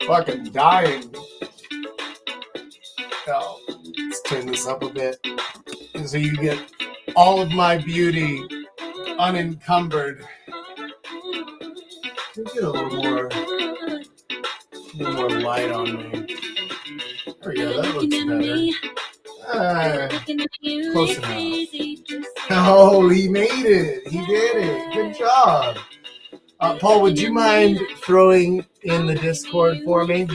Fucking dying. Oh, let's turn this up a bit so you get all of my beauty unencumbered. Get a little more light on me. There we go, that looks better. Close enough. Oh, he made it. He did it. Good job. Paul, would you mind throwing in the Discord for me?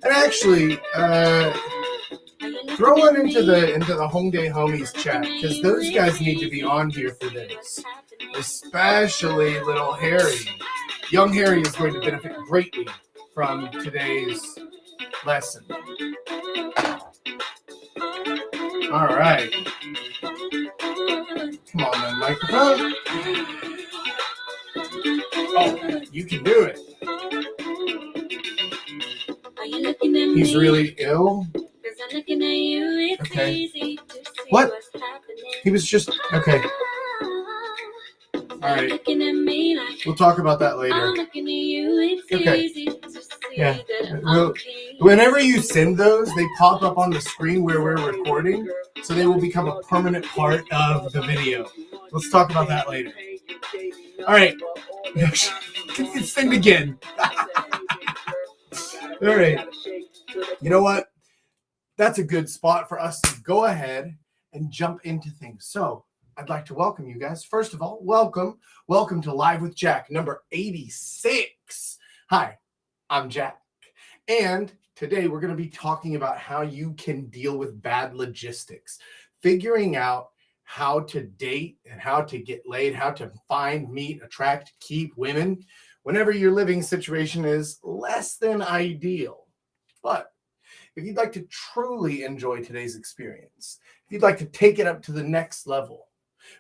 And actually, throw one into the Home Day Homies chat, because those guys need to be on here for this. Especially little Harry. Young Harry is going to benefit greatly from today's lesson. All right. Come on then, microphone. Oh, you can do it. He's really ill? Okay. What? He was just... Okay. All right. We'll talk about that later. Okay. Yeah. Whenever you send those, they pop up on the screen where we're recording, so they will become a permanent part of the video. Let's talk about that later. All right. It's sing again. All right. You know what? That's a good spot for us to go ahead and jump into things. So I'd like to welcome you guys. First of all, welcome. Welcome to Live with Jack, number 86. Hi, I'm Jack. And today we're going to be talking about how you can deal with bad logistics, figuring out how to date and how to get laid, how to find, meet, attract, keep women whenever your living situation is less than ideal. But if you'd like to truly enjoy today's experience, if you'd like to take it up to the next level,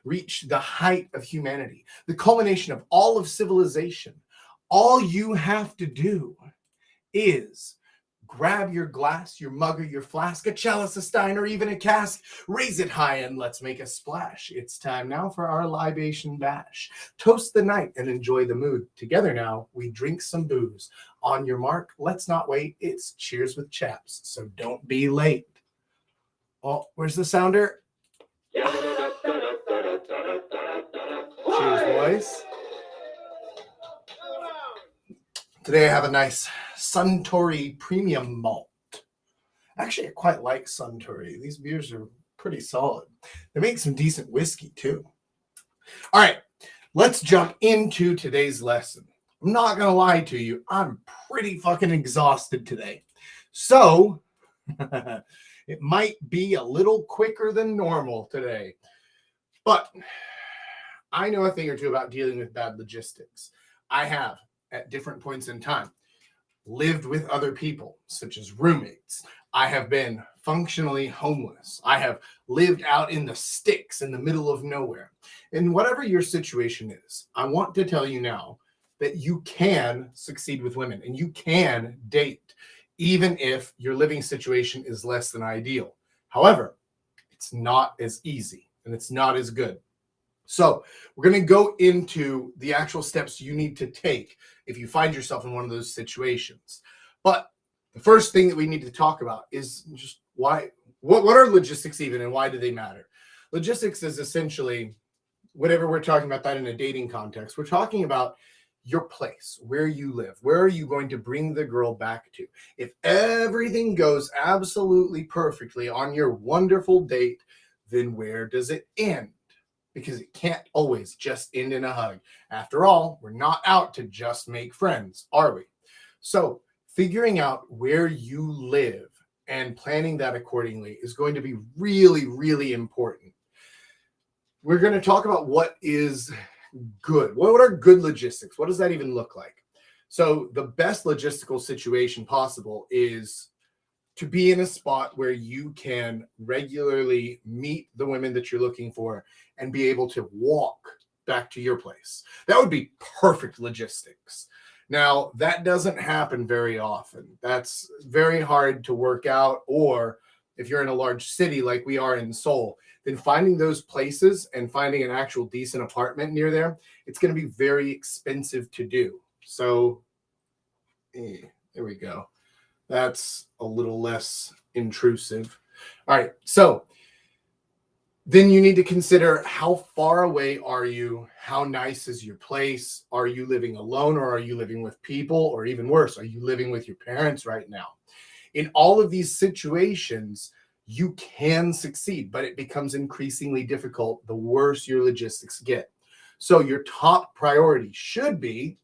reach the height of humanity, the culmination of all of civilization, all you have to do is grab your glass, your mug, or your flask, a chalice, a stein, or even a cask, raise it high, and let's make a splash. It's time now for our libation bash. Toast the night and enjoy the mood. Together now, we drink some booze. On your mark, let's not wait. It's cheers with chaps, so don't be late. Oh, where's the sounder? Cheers, boys. Today I have a nice Suntory Premium Malt. Actually, I quite like Suntory. These beers are pretty solid. They make some decent whiskey, too. All right, let's jump into today's lesson. I'm not going to lie to you. I'm pretty fucking exhausted today. So, it might be a little quicker than normal today. But I know a thing or two about dealing with bad logistics. I have, at different points in time, lived with other people, such as roommates. I have been functionally homeless. I have lived out in the sticks in the middle of nowhere. And whatever your situation is, I want to tell you now that you can succeed with women and you can date, even if your living situation is less than ideal. However, it's not as easy and it's not as good. So we're going to go into the actual steps you need to take if you find yourself in one of those situations. But the first thing that we need to talk about is just what are logistics even, and why do they matter? Logistics is essentially, whatever we're talking about that in a dating context, we're talking about your place, where you live. Where are you going to bring the girl back to? If everything goes absolutely perfectly on your wonderful date, then where does it end? Because it can't always just end in a hug. After all, we're not out to just make friends, are we? So figuring out where you live and planning that accordingly is going to be really, really important. We're going to talk about what is good. What are good logistics? What does that even look like? So the best logistical situation possible is to be in a spot where you can regularly meet the women that you're looking for and be able to walk back to your place. That would be perfect logistics. Now, that doesn't happen very often. That's very hard to work out, or if you're in a large city like we are in Seoul, then finding those places and finding an actual decent apartment near there, it's going to be very expensive to do. So there we go. That's a little less intrusive. All right. So then you need to consider, how far away are you? How nice is your place? Are you living alone, or are you living with people? Or even worse, are you living with your parents right now? In all of these situations, you can succeed, but it becomes increasingly difficult the worse your logistics get. So your top priority should be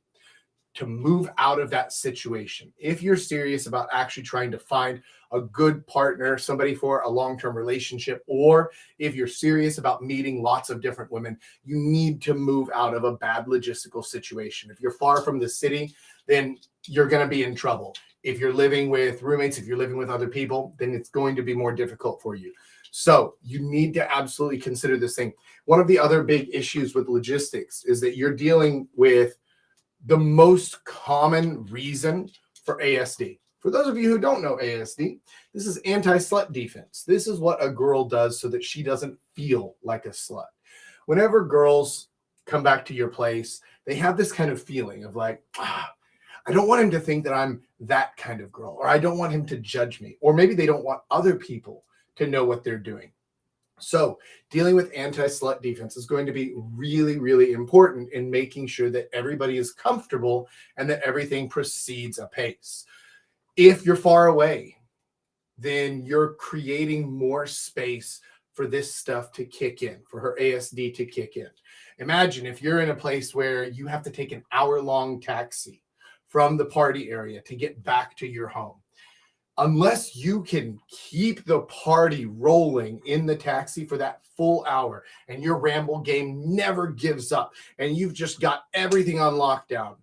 to move out of that situation. If you're serious about actually trying to find a good partner, somebody for a long-term relationship, or if you're serious about meeting lots of different women, you need to move out of a bad logistical situation. If you're far from the city, then you're going to be in trouble. If you're living with roommates, if you're living with other people, then it's going to be more difficult for you. So you need to absolutely consider this thing. One of the other big issues with logistics is that you're dealing with the most common reason for ASD. For those of you who don't know ASD, this is anti-slut defense. This is what a girl does so that she doesn't feel like a slut. Whenever girls come back to your place, they have this kind of feeling of like, I don't want him to think that I'm that kind of girl, or I don't want him to judge me, or maybe they don't want other people to know what they're doing. So dealing with anti-slut defense is going to be really, really important in making sure that everybody is comfortable and that everything proceeds apace. If you're far away, then you're creating more space for this stuff to kick in, for her ASD to kick in. Imagine if you're in a place where you have to take an hour-long taxi from the party area to get back to your home. Unless you can keep the party rolling in the taxi for that full hour and your ramble game never gives up and you've just got everything on lockdown,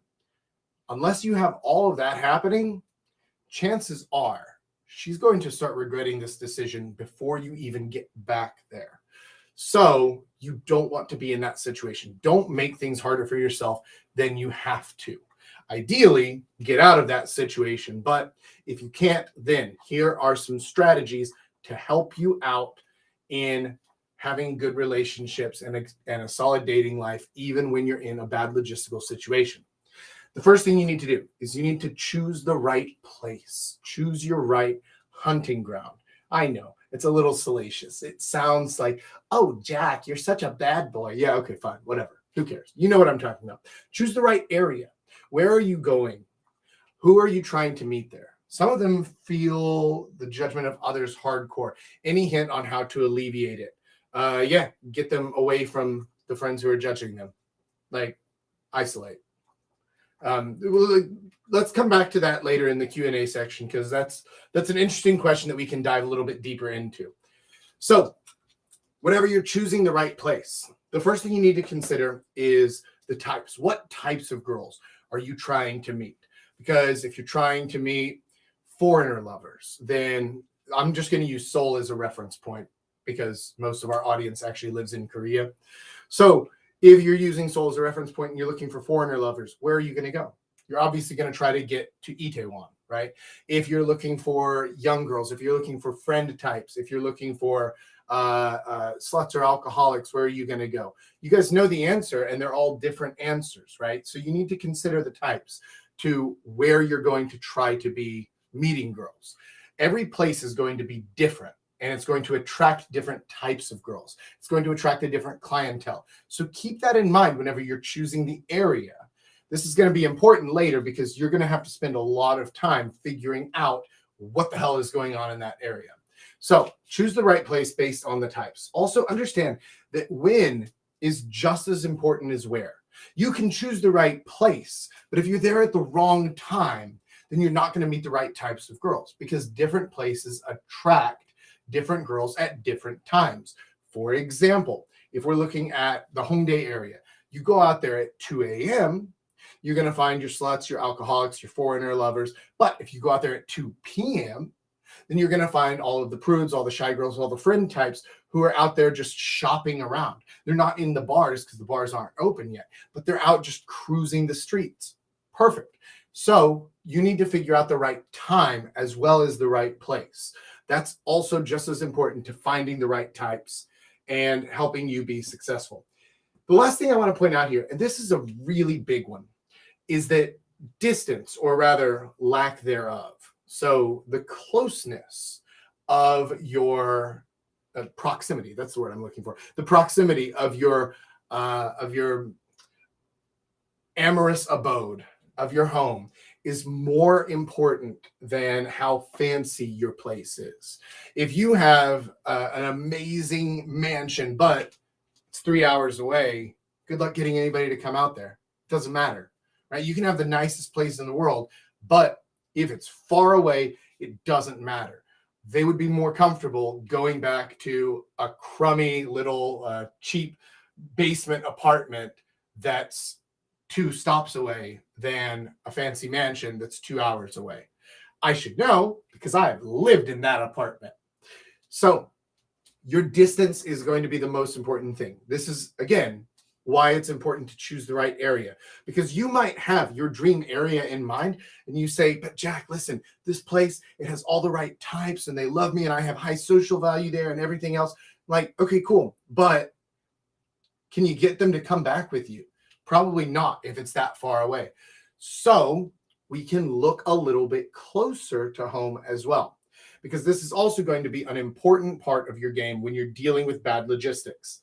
unless you have all of that happening, chances are she's going to start regretting this decision before you even get back there. So you don't want to be in that situation. Don't make things harder for yourself than you have to. Ideally, get out of that situation. But if you can't, then here are some strategies to help you out in having good relationships and a solid dating life, even when you're in a bad logistical situation. The first thing you need to do is you need to choose the right place. Choose your right hunting ground. I know it's a little salacious. It sounds like, oh, Jack, you're such a bad boy. Yeah, okay, fine, whatever. Who cares? You know what I'm talking about. Choose the right area. Where are you going? Who are you trying to meet there? Some of them feel the judgment of others hardcore. Any hint on how to alleviate it? Yeah, get them away from the friends who are judging them. Like, isolate. Let's come back to that later in the Q&A section, because that's an interesting question that we can dive a little bit deeper into. So, whenever you're choosing the right place, the first thing you need to consider is the types. What types of girls are you trying to meet? Because if you're trying to meet foreigner lovers, then I'm just going to use Seoul as a reference point because most of our audience actually lives in Korea. So if you're using Seoul as a reference point and you're looking for foreigner lovers, where are you going to go? You're obviously going to try to get to Itaewon, right? If you're looking for young girls, if you're looking for friend types, if you're looking for sluts or alcoholics, where are you going to go? You guys know the answer, and they're all different answers, right? So you need to consider the types to where you're going to try to be meeting girls. Every place is going to be different, and it's going to attract different types of girls. It's going to attract a different clientele. So keep that in mind whenever you're choosing the area. This is going to be important later because you're going to have to spend a lot of time figuring out what the hell is going on in that area. So choose the right place based on the types. Also understand that when is just as important as where. You can choose the right place, but if you're there at the wrong time, then you're not going to meet the right types of girls, because different places attract different girls at different times. For example, if we're looking at the Hongdae area, you go out there at 2 a.m., you're going to find your sluts, your alcoholics, your foreigner lovers. But if you go out there at 2 p.m., then you're going to find all of the prudes, all the shy girls, all the friend types who are out there just shopping around. They're not in the bars because the bars aren't open yet, but they're out just cruising the streets. Perfect. So you need to figure out the right time as well as the right place. That's also just as important to finding the right types and helping you be successful. The last thing I want to point out here, and this is a really big one, is that distance, or rather lack thereof. So the closeness of your proximity, that's the word I'm looking for. The proximity of your amorous abode, of your home, is more important than how fancy your place is. If you have an amazing mansion, but it's 3 hours away, good luck getting anybody to come out there. It doesn't matter, right? You can have the nicest place in the world, but if it's far away, it doesn't matter. They would be more comfortable going back to a crummy little cheap basement apartment that's 2 stops away than a fancy mansion that's 2 hours away. I should know because I've lived in that apartment. So your distance is going to be the most important thing. This is, again, why it's important to choose the right area, because you might have your dream area in mind and you say, but Jack, listen, this place, it has all the right types and they love me and I have high social value there and everything else. Like, okay, cool. But can you get them to come back with you? Probably not if it's that far away. So we can look a little bit closer to home as well, because this is also going to be an important part of your game when you're dealing with bad logistics.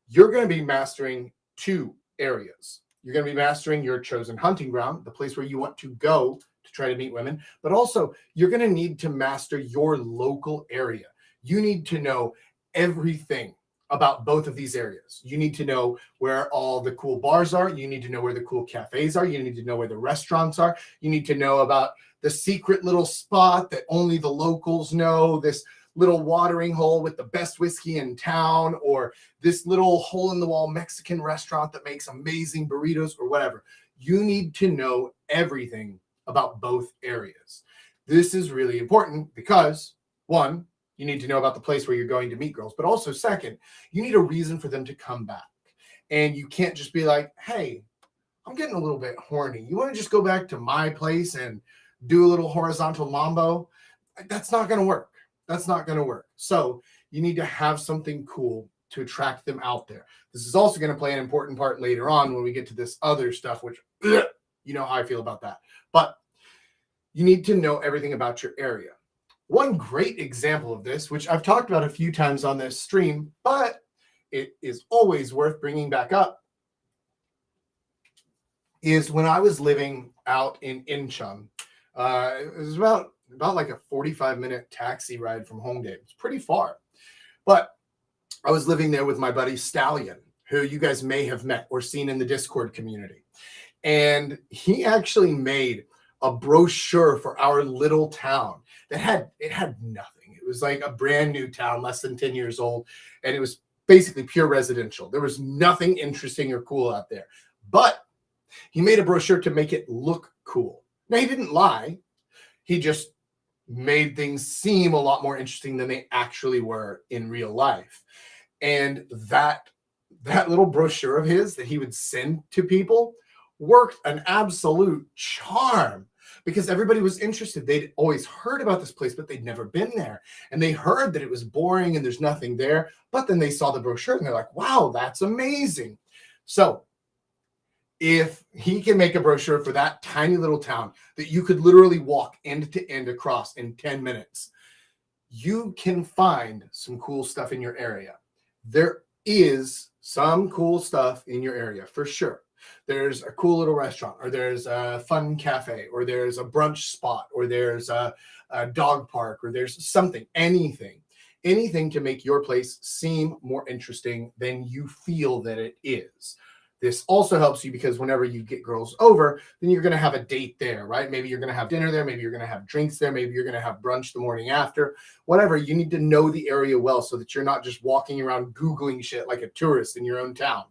You're going to be mastering 2 areas. You're going to be mastering your chosen hunting ground, the place where you want to go to try to meet women, but also you're going to need to master your local area. You need to know everything about both of these areas. You need to know where all the cool bars are. You need to know where the cool cafes are. You need to know where the restaurants are. You need to know about the secret little spot that only the locals know, this little watering hole with the best whiskey in town, or this little hole-in-the-wall Mexican restaurant that makes amazing burritos, or whatever. You need to know everything about both areas. This is really important because, 1, you need to know about the place where you're going to meet girls, but also, 2nd, you need a reason for them to come back. And you can't just be like, hey, I'm getting a little bit horny. You want to just go back to my place and do a little horizontal mambo? That's not going to work. That's not going to work. So you need to have something cool to attract them out there. This is also going to play an important part later on when we get to this other stuff, which you know how I feel about that. But you need to know everything about your area. One great example of this, which I've talked about a few times on this stream, but it is always worth bringing back up, is when I was living out in Incheon. It was about like a 45-minute taxi ride from home. It's pretty far. But I was living there with my buddy Stallion, who you guys may have met or seen in the Discord community. And he actually made a brochure for our little town that had nothing. It was like a brand new town, less than 10 years old. And it was basically pure residential. There was nothing interesting or cool out there. But he made a brochure to make it look cool. Now, he didn't lie. He just made things seem a lot more interesting than they actually were in real life. And that little brochure of his that he would send to people worked an absolute charm, because everybody was interested. They'd always heard about this place, but they'd never been there. And they heard that it was boring and there's nothing there. But then they saw the brochure and they're like, wow, that's amazing. So if he can make a brochure for that tiny little town that you could literally walk end to end across in 10 minutes, you can find some cool stuff in your area. There is some cool stuff in your area for sure. There's a cool little restaurant, or there's a fun cafe, or there's a brunch spot, or there's a dog park, or there's something, anything to make your place seem more interesting than you feel that it is. This also helps you because whenever you get girls over, then you're going to have a date there, right? Maybe you're going to have dinner there. Maybe you're going to have drinks there. Maybe you're going to have brunch the morning after. Whatever, you need to know the area well so that you're not just walking around Googling shit like a tourist in your own town.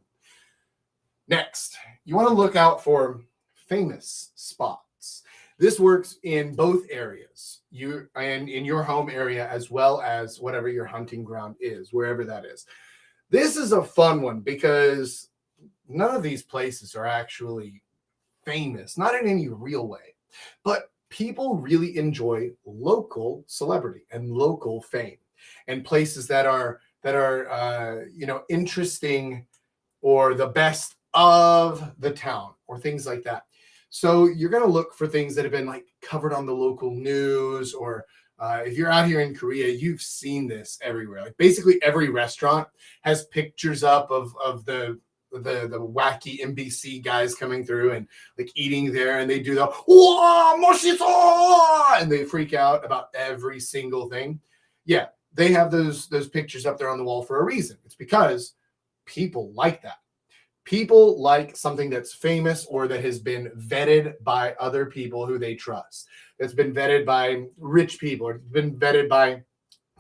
Next, you want to look out for famous spots. This works in both areas, and in your home area as well as whatever your hunting ground is, wherever that is. This is a fun one because none of these places are actually famous, not in any real way, but people really enjoy local celebrity and local fame, and places that are that are, interesting or the best of the town or things like that. So you're going to look for things that have been like covered on the local news, or if you're out here in Korea, you've seen this everywhere. Like basically every restaurant has pictures up of the wacky NBC guys coming through and like eating there, and they do the "Wow, moshito!" and they freak out about every single thing. Yeah, they have those pictures up there on the wall for a reason. It's because people like that. People like something that's famous or that has been vetted by other people who they trust. That's been vetted by rich people, or been vetted by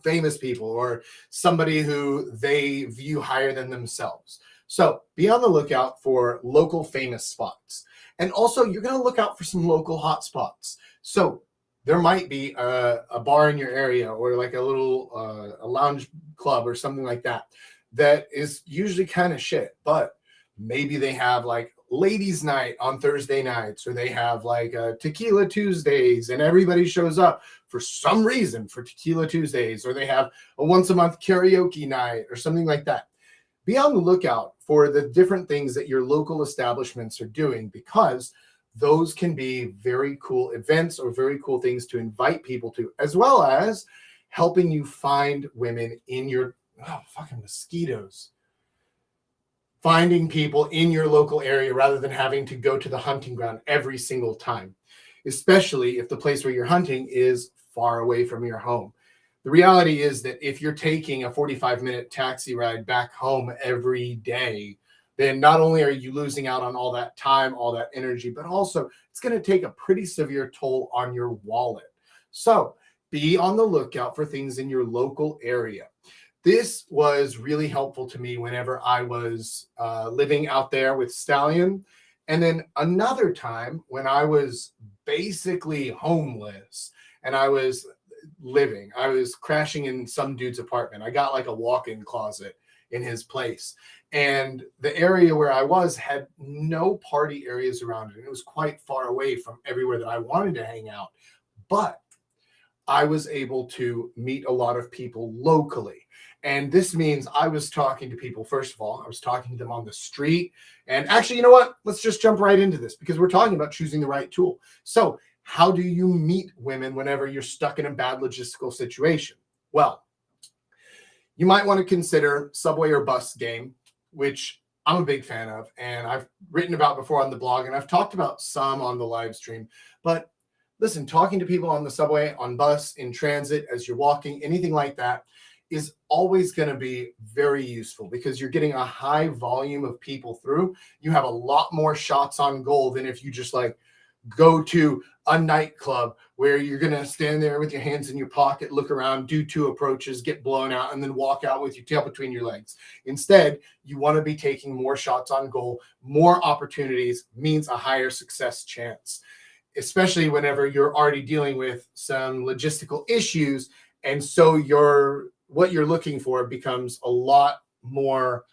famous people, or somebody who they view higher than themselves. So be on the lookout for local famous spots. And also, you're going to look out for some local hot spots. So there might be a bar in your area, or like a little a lounge club or something like that, that is usually kind of shit, but maybe they have like ladies' night on Thursday nights, or they have like Tequila Tuesdays, and everybody shows up for some reason for Tequila Tuesdays, or they have a once a month karaoke night or something like that. Be on the lookout for the different things that your local establishments are doing, because those can be very cool events or very cool things to invite people to, as well as helping you find women in your fucking mosquitoes. Finding people in your local area rather than having to go to the hunting ground every single time, especially if the place where you're hunting is far away from your home. The reality is that if you're taking a 45-minute taxi ride back home every day, then not only are you losing out on all that time, all that energy, but also it's going to take a pretty severe toll on your wallet. So be on the lookout for things in your local area. This was really helpful to me whenever I was living out there with Stallion. And then another time when I was basically homeless and I was crashing in some dude's apartment. I got like a walk-in closet in his place. And the area where I was had no party areas around it. It was quite far away from everywhere that I wanted to hang out. But I was able to meet a lot of people locally. And this means I was talking to people. First of all, I was talking to them on the street. And actually, you know what? Let's just jump right into this, because we're talking about choosing the right tool. So how do you meet women whenever you're stuck in a bad logistical situation? Well, you might want to consider subway or bus game, which I'm a big fan of, and I've written about before on the blog, and I've talked about some on the live stream. But listen, talking to people on the subway, on bus, in transit, as you're walking, anything like that is always going to be very useful, because you're getting a high volume of people through. You have a lot more shots on goal than if you just like go to a nightclub where you're going to stand there with your hands in your pocket, look around, do 2 approaches, get blown out, and then walk out with your tail between your legs. Instead, you want to be taking more shots on goal. More opportunities means a higher success chance, especially whenever you're already dealing with some logistical issues. And so what you're looking for becomes a lot more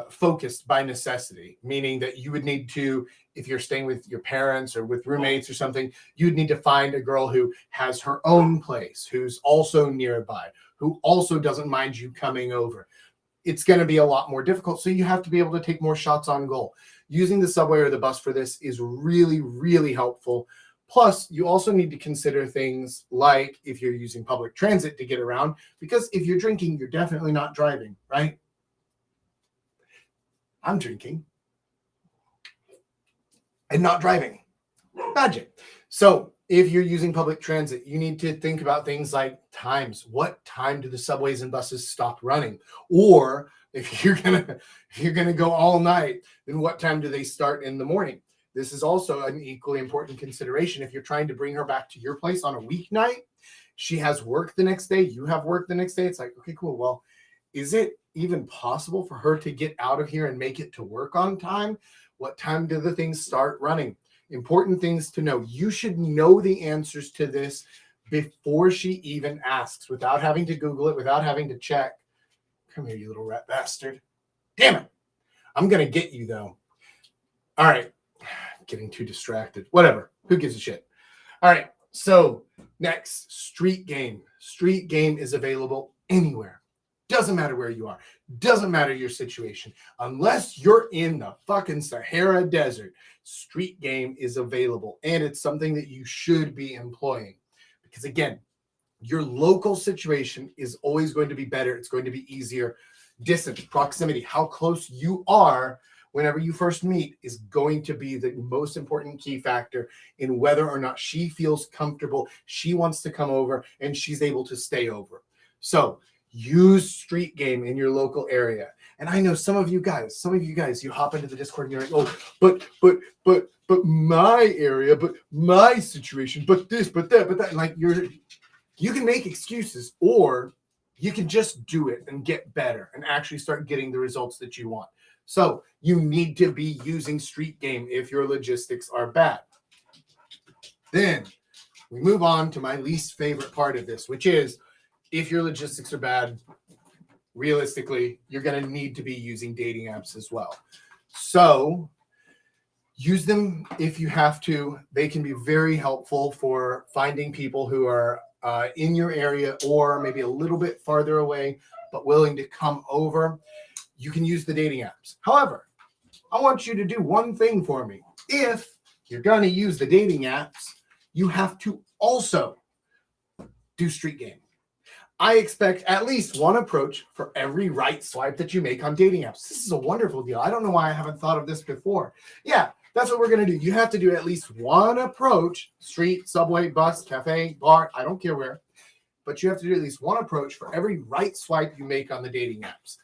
focused by necessity, meaning that you would need to, if you're staying with your parents or with roommates or something, you'd need to find a girl who has her own place, who's also nearby, who also doesn't mind you coming over. It's going to be a lot more difficult. So you have to be able to take more shots on goal. Using the subway or the bus for this is really, really helpful. Plus, you also need to consider things like if you're using public transit to get around, because if you're drinking, you're definitely not driving, right? I'm drinking and not driving. Magic. So if you're using public transit, you need to think about things like times. What time do the subways and buses stop running? Or if you're gonna go all night, then what time do they start in the morning? This is also an equally important consideration. If you're trying to bring her back to your place on a weeknight, she has work the next day, you have work the next day. It's like, okay, cool. Well, is it even possible for her to get out of here and make it to work on time? What time do the things start running? Important things to know. You should know the answers to this before she even asks, without having to Google it, without having to check. Come here, you little rat bastard. Damn it. I'm going to get you, though. All right. Getting too distracted. Whatever. Who gives a shit? All right. So next, street game. Street game is available anywhere. Doesn't matter where you are. Doesn't matter your situation. Unless you're in the fucking Sahara Desert, street game is available. And it's something that you should be employing. Because again, your local situation is always going to be better. It's going to be easier. Distance, proximity, how close you are whenever you first meet is going to be the most important key factor in whether or not she feels comfortable, she wants to come over, and she's able to stay over. So use street game in your local area. And I know some of you guys, you hop into the Discord and you're like, oh, but my area, but my situation, but this, but that, and like you can make excuses, or you can just do it and get better and actually start getting the results that you want. So you need to be using street game if your logistics are bad. Then we move on to my least favorite part of this, which is if your logistics are bad, realistically, you're going to need to be using dating apps as well. So use them if you have to. They can be very helpful for finding people who are in your area or maybe a little bit farther away, but willing to come over. You can use the dating apps. However, I want you to do one thing for me. If you're going to use the dating apps, you have to also do street game. I expect at least one approach for every right swipe that you make on dating apps. This is a wonderful deal. I don't know why I haven't thought of this before. Yeah, that's what we're going to do. You have to do at least one approach, street, subway, bus, cafe, bar, I don't care where, but you have to do at least one approach for every right swipe you make on the dating apps.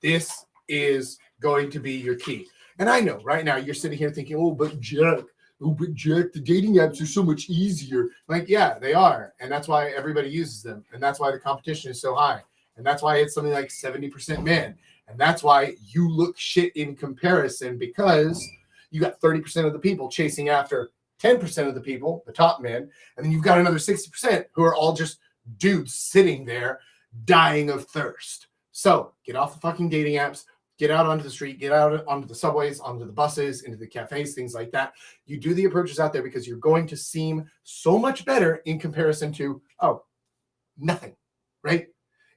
This is going to be your key. And I know right now you're sitting here thinking, oh, but Jack, the dating apps are so much easier. Like, yeah, they are. And that's why everybody uses them. And that's why the competition is so high. And that's why it's something like 70% men. And that's why you look shit in comparison, because you got 30% of the people chasing after 10% of the people, the top men. And then you've got another 60% who are all just dudes sitting there dying of thirst. So get off the fucking dating apps. Get out onto the street, get out onto the subways, onto the buses, into the cafes, things like that. You do the approaches out there because you're going to seem so much better in comparison to, oh, nothing, right?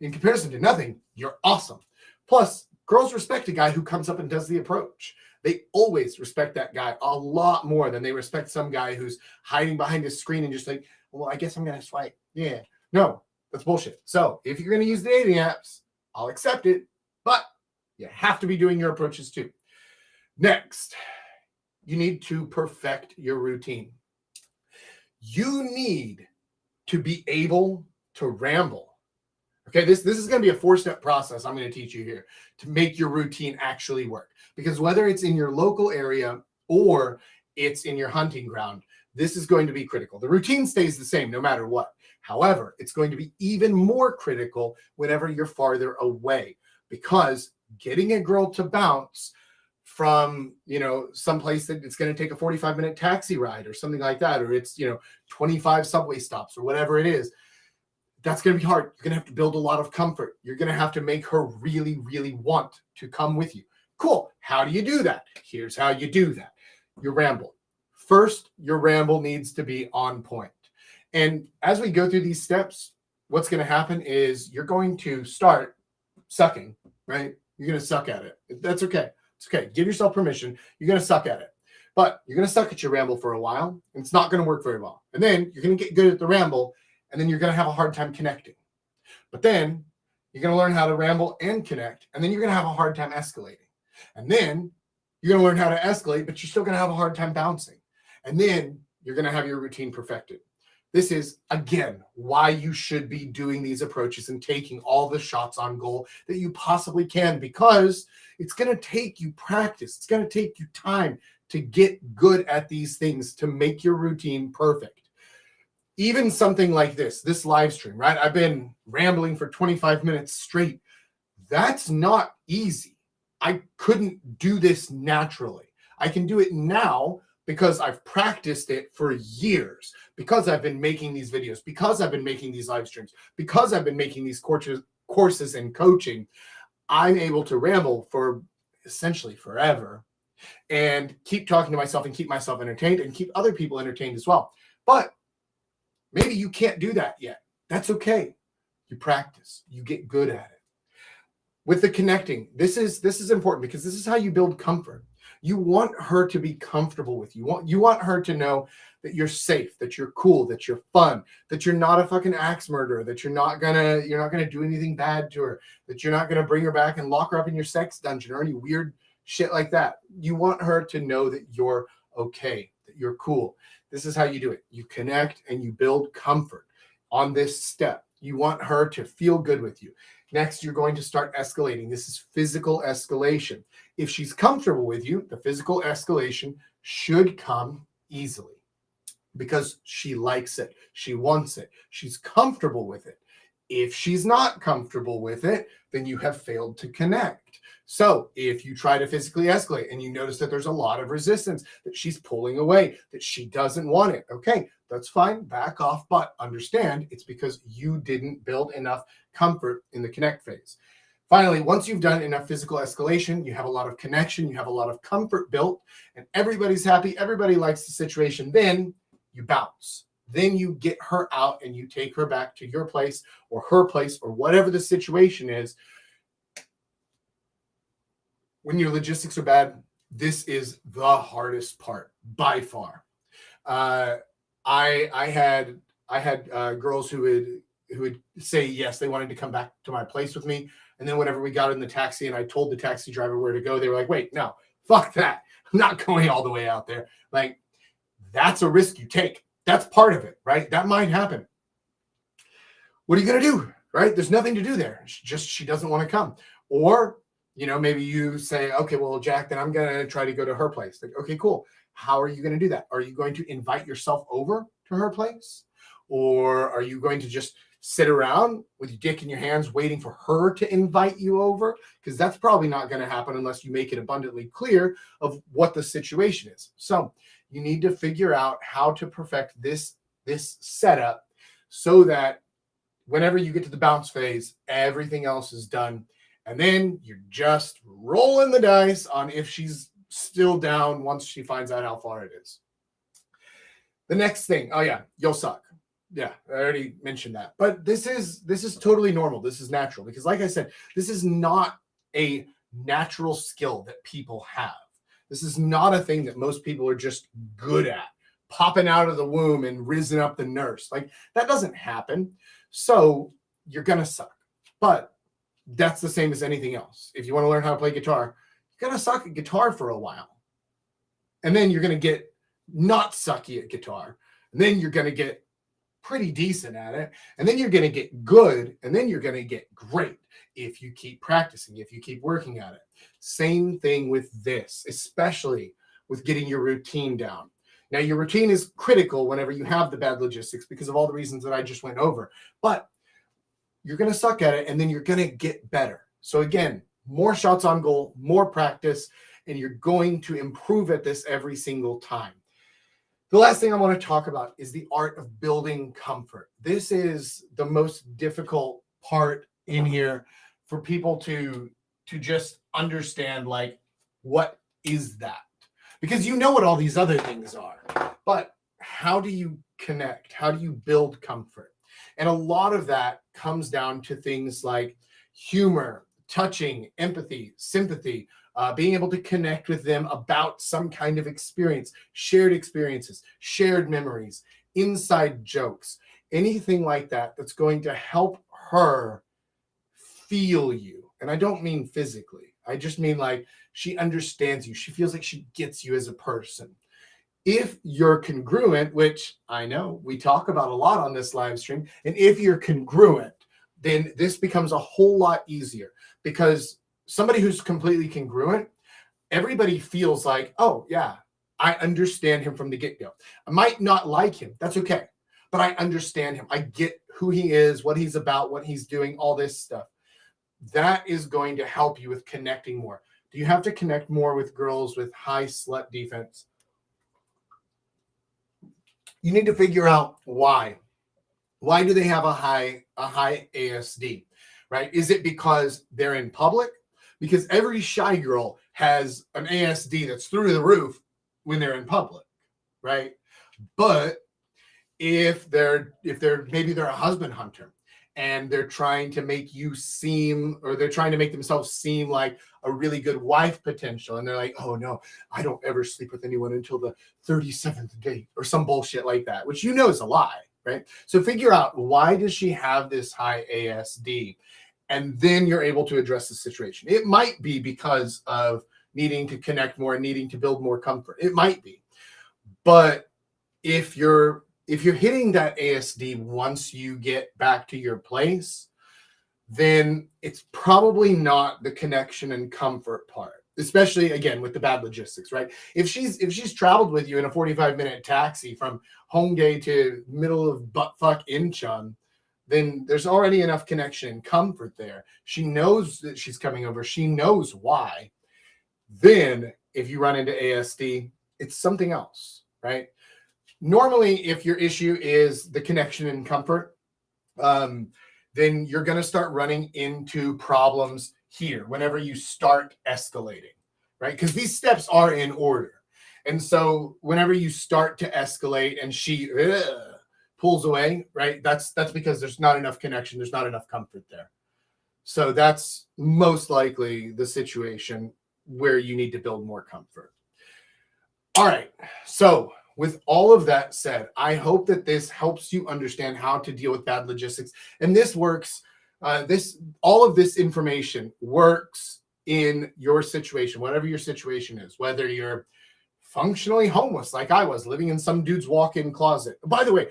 In comparison to nothing, you're awesome. Plus, girls respect a guy who comes up and does the approach. They always respect that guy a lot more than they respect some guy who's hiding behind his screen and just like, well, I guess I'm going to swipe. Yeah. No, that's bullshit. So if you're going to use the dating apps, I'll accept it, but you have to be doing your approaches too. Next, you need to perfect your routine. You need to be able to ramble. Okay, this is going to be a 4-step process I'm going to teach you here to make your routine actually work. Because whether it's in your local area or it's in your hunting ground, this is going to be critical. The routine stays the same no matter what. However, it's going to be even more critical whenever you're farther away, because getting a girl to bounce from, someplace that it's going to take a 45-minute taxi ride or something like that, or it's, 25 subway stops or whatever it is, that's going to be hard. You're going to have to build a lot of comfort. You're going to have to make her really, really want to come with you. Cool. How do you do that? Here's how you do that. You ramble. First, your ramble needs to be on point. And as we go through these steps, what's going to happen is you're going to start sucking, right? You're going to suck at it. That's okay. It's okay. Give yourself permission. You're going to suck at it. But you're going to suck at your ramble for a while, and it's not going to work very well. And then you're going to get good at the ramble, and then you're going to have a hard time connecting. But then you're going to learn how to ramble and connect, and then you're going to have a hard time escalating. And then you're going to learn how to escalate, but you're still going to have a hard time bouncing. And then you're going to have your routine perfected. This is, again, why you should be doing these approaches and taking all the shots on goal that you possibly can, because it's going to take you practice. It's going to take you time to get good at these things to make your routine perfect. Even something like this live stream, right? I've been rambling for 25 minutes straight. That's not easy. I couldn't do this naturally. I can do it now because I've practiced it for years, because I've been making these videos, because I've been making these live streams, because I've been making these courses and coaching. I'm able to ramble for essentially forever and keep talking to myself and keep myself entertained and keep other people entertained as well. But maybe you can't do that yet. That's okay. You practice, you get good at it. with the connecting, this is important because this is how you build comfort. You want her to be comfortable with you. You want her to know that you're safe, that you're cool, that you're fun, that you're not a fucking axe murderer, that you're not gonna do anything bad to her, that you're not gonna bring her back and lock her up in your sex dungeon or any weird shit like that. You want her to know that you're okay, that you're cool. This is how you do it. You connect and you build comfort on this step. You want her to feel good with you. Next, you're going to start escalating. This is physical escalation. If she's comfortable with you, the physical escalation should come easily because she likes it. She wants it. She's comfortable with it. If she's not comfortable with it, then you have failed to connect. So if you try to physically escalate and you notice that there's a lot of resistance, that she's pulling away, that she doesn't want it, okay, that's fine, back off, but understand it's because you didn't build enough comfort in the connect phase. Finally, once you've done enough physical escalation, you have a lot of connection, you have a lot of comfort built, and everybody's happy, everybody likes the situation, then you bounce. Then you get her out and you take her back to your place or her place or whatever the situation is. When your logistics are bad, this is the hardest part by far. I had girls who would say yes, they wanted to come back to my place with me, and then whenever we got in the taxi and I told the taxi driver where to go, they were like, "Wait, no, fuck that! I'm not going all the way out there." Like, that's a risk you take. That's part of it, right? That might happen. What are you gonna do, right? There's nothing to do there. She doesn't want to come, or maybe you say, okay, well, Jack, then I'm going to try to go to her place. Like, okay, cool. How are you going to do that? Are you going to invite yourself over to her place? Or are you going to just sit around with your dick in your hands waiting for her to invite you over? Because that's probably not going to happen unless you make it abundantly clear of what the situation is. So you need to figure out how to perfect this setup so that whenever you get to the bounce phase, everything else is done. And then you're just rolling the dice on if she's still down once she finds out how far it is. The next thing, oh yeah, you'll suck. Yeah, I already mentioned that. But this is totally normal. This is natural because, like I said, this is not a natural skill that people have. This is not a thing that most people are just good at, popping out of the womb and risen up the nurse. Like, that doesn't happen. So you're gonna suck. But that's the same as anything else. If you want to learn how to play guitar, you're going to suck at guitar for a while. And then you're going to get not sucky at guitar. And then you're going to get pretty decent at it. And then you're going to get good. And then you're going to get great if you keep practicing, if you keep working at it. Same thing with this, especially with getting your routine down. Now, your routine is critical whenever you have the bad logistics because of all the reasons that I just went over. But you're going to suck at it, and then you're going to get better. So again, more shots on goal, more practice, and you're going to improve at this every single time. The last thing I want to talk about is the art of building comfort. This is the most difficult part in here for people to just understand, like, what is that? Because you know what all these other things are, but how do you connect? How do you build comfort? And a lot of that comes down to things like humor, touching, empathy, sympathy, being able to connect with them about some kind of experience, shared experiences, shared memories, inside jokes, anything like that that's going to help her feel you. And I don't mean physically. I just mean like she understands you. She feels like she gets you as a person. If you're congruent, which I know we talk about a lot on this live stream, and if you're congruent, then this becomes a whole lot easier because somebody who's completely congruent, everybody feels like, oh yeah, I understand him from the get-go. I might not like him. That's okay. But I understand him. I get who he is, what he's about, what he's doing, all this stuff. That is going to help you with connecting more. Do you have to connect more with girls with high slut defense? You need to figure out why. Why do they have a high ASD, right? Is it because they're in public? Because every shy girl has an ASD that's through the roof when they're in public, right? But if they're maybe they're a husband hunter and they're trying to make you seem, or they're trying to make themselves seem like a really good wife potential. And they're like, oh no, I don't ever sleep with anyone until the 37th date or some bullshit like that, which you know is a lie, right? So figure out, why does she have this high ASD? And then you're able to address the situation. It might be because of needing to connect more and needing to build more comfort. It might be. But if you're hitting that ASD once you get back to your place, then it's probably not the connection and comfort part, especially again with the bad logistics, right? If she's traveled with you in a 45-minute taxi from Hongdae to middle of buttfuck Incheon, then there's already enough connection and comfort there. She knows that she's coming over. She knows why. Then if you run into ASD, it's something else, right? Normally, if your issue is the connection and comfort, then you're going to start running into problems here whenever you start escalating, right? Because these steps are in order. And so whenever you start to escalate and she pulls away, right? That's because there's not enough connection. There's not enough comfort there. So that's most likely the situation where you need to build more comfort. All right. So with all of that said, I hope that this helps you understand how to deal with bad logistics. And this works. All of this information works in your situation, whatever your situation is, whether you're functionally homeless like I was, living in some dude's walk-in closet. By the way,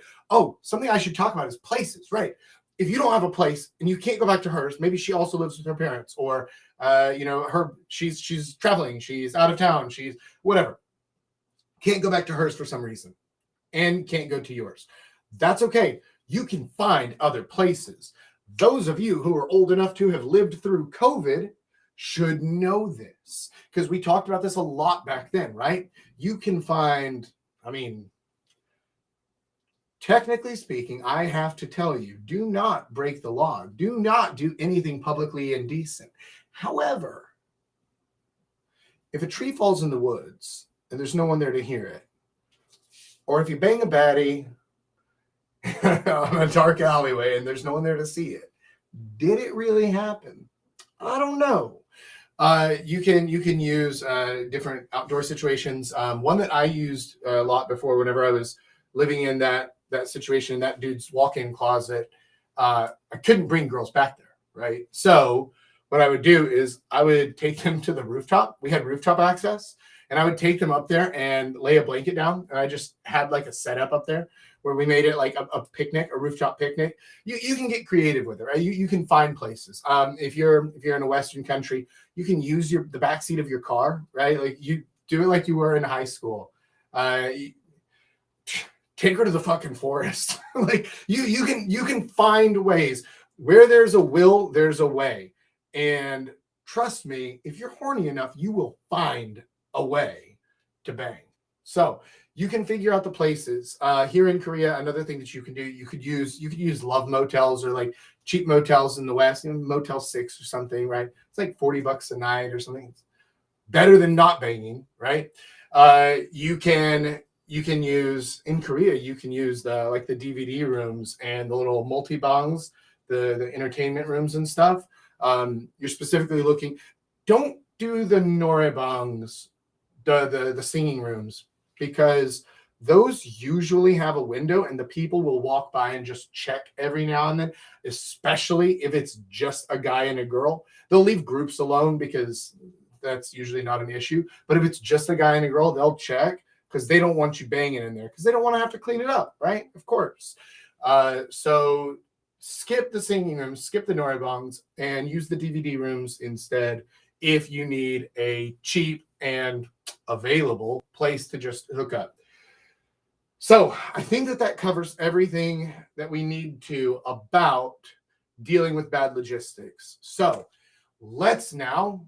something I should talk about is places, right? If you don't have a place and you can't go back to hers, maybe she also lives with her parents, or she's traveling, she's out of town, she's whatever. Can't go back to hers for some reason and can't go to yours. That's okay. You can find other places. Those of you who are old enough to have lived through COVID should know this, because we talked about this a lot back then, right? You can find, technically speaking, I have to tell you, do not break the law. Do not do anything publicly indecent. However, if a tree falls in the woods and there's no one there to hear it, or if you bang a baddie on a dark alleyway and there's no one there to see it, did it really happen? I don't know. You can use different outdoor situations. One that I used a lot before, whenever I was living in that situation, that dude's walk-in closet, I couldn't bring girls back there, right? So what I would do is I would take them to the rooftop. We had rooftop access, and I would take them up there and lay a blanket down. And I just had like a setup up there where we made it like a picnic, a rooftop picnic. You can get creative with it, right? You can find places. If you're in a Western country, you can use the back seat of your car, right? Like you do it like you were in high school. Take her to the fucking forest. Like you can find ways. Where there's a will, there's a way. And trust me, if you're horny enough, you will find a way to bang. So you can figure out the places. Here in Korea, another thing that you can do, you could use love motels, or like cheap motels in the West, Motel 6 or something, right? It's like $40 a night or something. It's better than not banging, right? You can use, in Korea, you can use the DVD rooms and the little multi-bangs, the entertainment rooms and stuff. You're specifically looking, don't do the norebangs, the singing rooms, because those usually have a window and the people will walk by and just check every now and then, especially if it's just a guy and a girl. They'll leave groups alone because that's usually not an issue. But if it's just a guy and a girl, they'll check because they don't want you banging in there, because they don't want to have to clean it up, right? Of course. So skip the singing rooms, skip the norebangs, and use the DVD rooms instead if you need a cheap and available place to just hook up. So I think that covers everything that we need to about dealing with bad logistics. So let's now,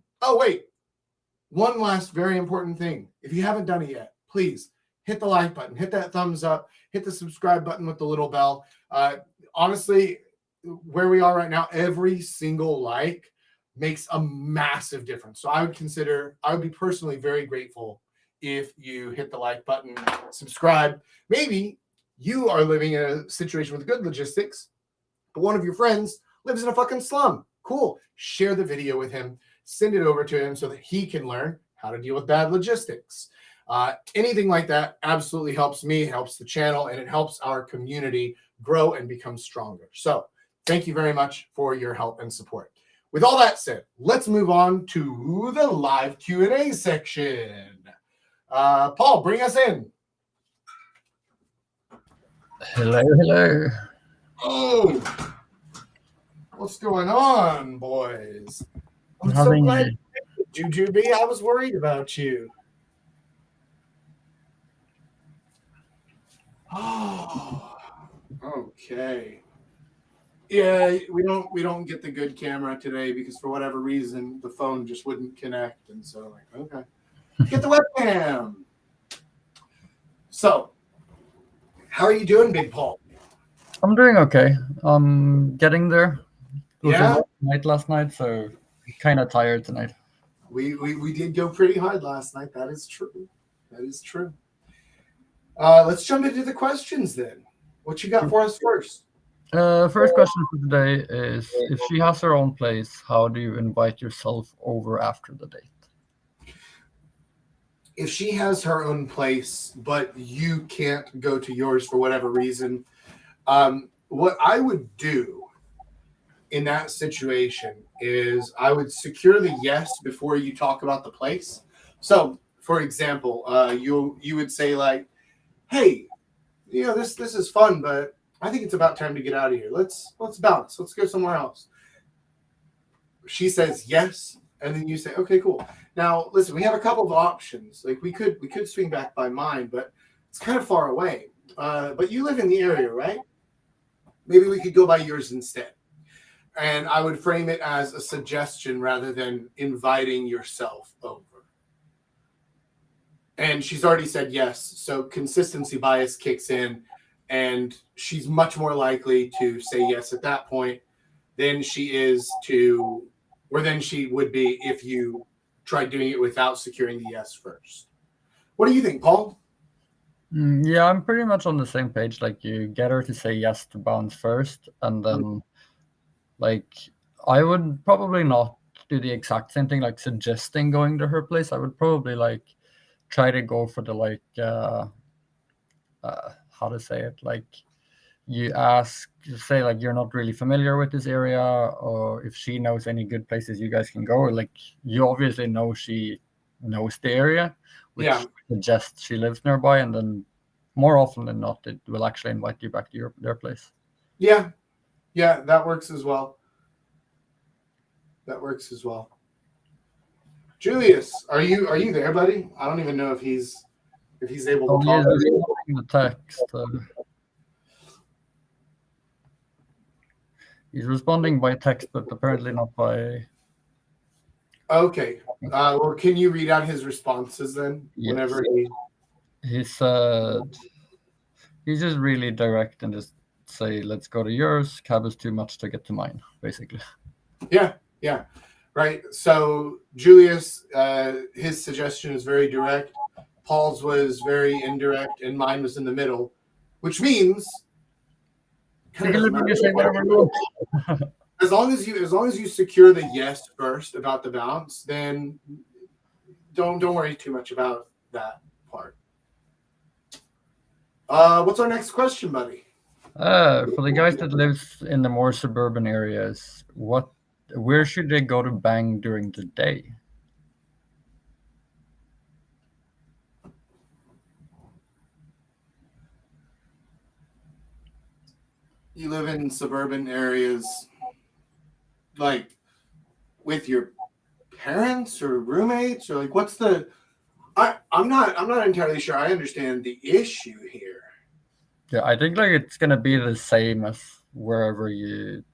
one last very important thing. If you haven't done it yet, please hit the like button, hit that thumbs up, hit the subscribe button with the little bell. Honestly, where we are right now, every single like makes a massive difference. So I would be personally very grateful if you hit the like button, subscribe. Maybe you are living in a situation with good logistics but one of your friends lives in a fucking slum. Cool. Share the video with him, send it over to him so that he can learn how to deal with bad logistics. Anything like that absolutely helps me, helps the channel, and it helps our community grow and become stronger. So thank you very much for your help and support. With all that said, let's move on to the live Q&A section. Paul, bring us in. Hello. Oh, what's going on, boys? I'm so Having glad Jujubee. I was worried about you. Oh, okay. Yeah, we don't get the good camera today because for whatever reason the phone just wouldn't connect, and so like, okay, get the webcam. So, how are you doing, Big Paul? I'm doing okay. I'm getting there. It was a Yeah, long night last night, so kind of tired tonight. we did go pretty hard last night. That is true. That is true. Let's jump into the questions then. What you got for us first? First question for today is: if she has her own place, how do you invite yourself over after the date? If she has her own place, but you can't go to yours for whatever reason, what I would do in that situation is I would secure the yes before you talk about the place. So, for example, you would say like, "Hey, this is fun, but I think it's about time to get out of here. Let's bounce. Let's go somewhere else." She says yes, and then you say, "Okay, cool." Now, listen, we have a couple of options. Like we could swing back by mine, but it's kind of far away. But you live in the area, right? Maybe we could go by yours instead. And I would frame it as a suggestion rather than inviting yourself over. And she's already said yes, so consistency bias kicks in, and she's much more likely to say yes at that point than she would be if you tried doing it without securing the yes first. What do you think, Paul? Yeah, I'm pretty much on the same page. Like, you get her to say yes to bounce first, and then, like, I would probably not do the exact same thing, like suggesting going to her place. I would probably like try to go for the how to say it, like you say like you're not really familiar with this area, or if she knows any good places you guys can go. Like, you obviously know she knows the area, which Yeah. suggests she lives nearby, and then more often than not it will actually invite you back to their place. Yeah, that works as well. That works as well. Julius, are you there, buddy? I don't even know if he's able to He is talk. responding the text. He's responding by text, but apparently not by. Okay. Well, can you read out his responses then? Yes. Whenever He said he's just really direct and just say, "Let's go to yours. Cab is too much to get to mine," basically. Yeah. Right. So Julius, his suggestion is very direct. Paul's was very indirect, and mine was in the middle, which means You can literally say whatever you want. as long as you secure the yes first about the bounce, then don't worry too much about that part. What's our next question, buddy? For the guys that lives in the more suburban areas, where should they go to bang during the day? You live in suburban areas, like with your parents or roommates, or like what's the? I'm not entirely sure I understand the issue here. Yeah, I think like it's gonna be the same as wherever you